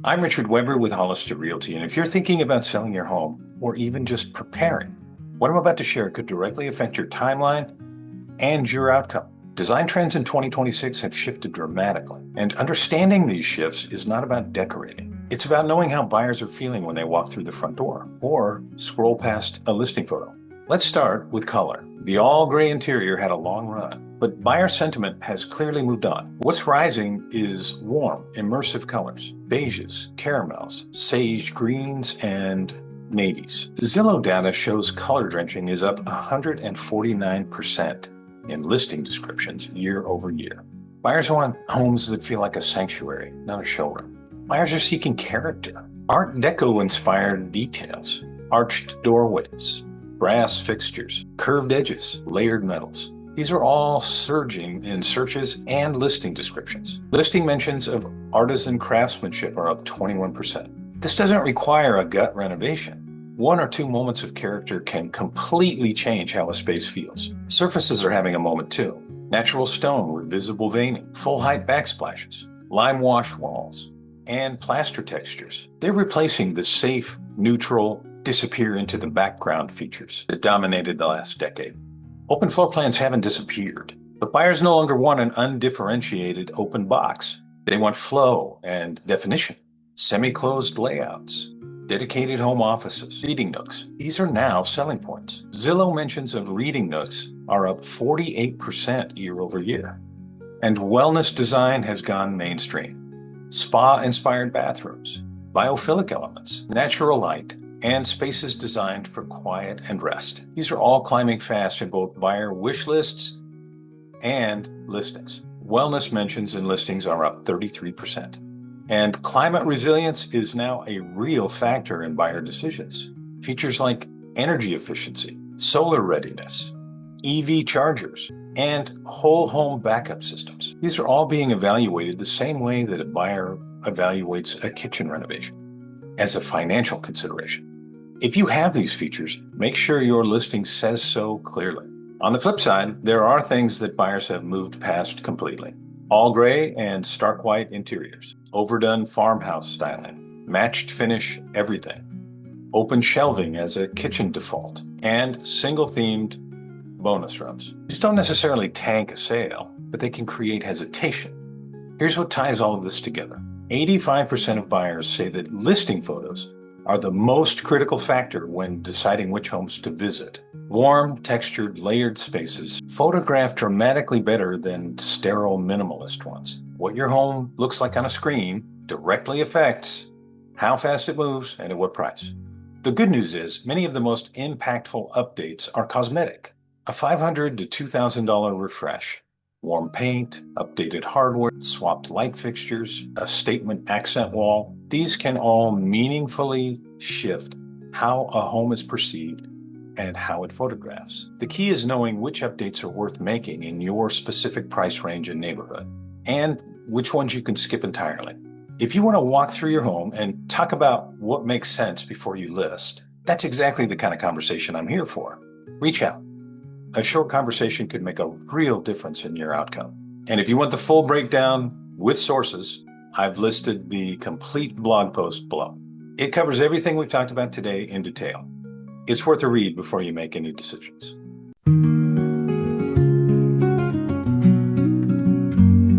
I'm Richard Weber with Hollister Realty, and if you're thinking about selling your home or even just preparing, what I'm about to share could directly affect your timeline and your outcome. Design trends in 2026 have shifted dramatically, and understanding these shifts is not about decorating. It's about knowing how buyers are feeling when they walk through the front door or scroll past a listing photo. Let's start with color. The all-gray interior had a long run, but buyer sentiment has clearly moved on. What's rising is warm, immersive colors, beiges, caramels, sage greens, and navies. Zillow data shows color drenching is up 149% in listing descriptions year over year. Buyers want homes that feel like a sanctuary, not a showroom. Buyers are seeking character. Art Deco-inspired details, arched doorways, brass fixtures, curved edges, layered metals. These are all surging in searches and listing descriptions. Listing mentions of artisan craftsmanship are up 21%. This doesn't require a gut renovation. One or two moments of character can completely change how a space feels. Surfaces are having a moment too. Natural stone with visible veining, full-height backsplashes, lime wash walls, and plaster textures. They're replacing the safe, neutral, disappear into the background features that dominated the last decade. Open floor plans haven't disappeared, but buyers no longer want an undifferentiated open box. They want flow and definition, semi-closed layouts, dedicated home offices, reading nooks. These are now selling points. Zillow mentions of reading nooks are up 48% year over year. And wellness design has gone mainstream. Spa-inspired bathrooms, biophilic elements, natural light, and spaces designed for quiet and rest. These are all climbing fast in both buyer wish lists and listings. Wellness mentions and listings are up 33%. And climate resilience is now a real factor in buyer decisions. Features like energy efficiency, solar readiness, EV chargers, and whole home backup systems. These are all being evaluated the same way that a buyer evaluates a kitchen renovation, as a financial consideration. If you have these features, make sure your listing says so clearly. On the flip side, there are things that buyers have moved past completely. All gray and stark white interiors, overdone farmhouse styling, matched finish everything, open shelving as a kitchen default, and single-themed bonus rooms. These don't necessarily tank a sale, but they can create hesitation. Here's what ties all of this together. 85% of buyers say that listing photos are the most critical factor when deciding which homes to visit. Warm, textured, layered spaces photograph dramatically better than sterile, minimalist ones. What your home looks like on a screen directly affects how fast it moves and at what price. The good news is many of the most impactful updates are cosmetic. A $500 to $2,000 refresh, warm paint, updated hardware, swapped light fixtures, a statement accent wall. These can all meaningfully shift how a home is perceived and how it photographs. The key is knowing which updates are worth making in your specific price range and neighborhood, and which ones you can skip entirely. If you want to walk through your home and talk about what makes sense before you list, that's exactly the kind of conversation I'm here for. Reach out. A short conversation could make a real difference in your outcome. And if you want the full breakdown with sources, I've listed the complete blog post below. It covers everything we've talked about today in detail. It's worth a read before you make any decisions.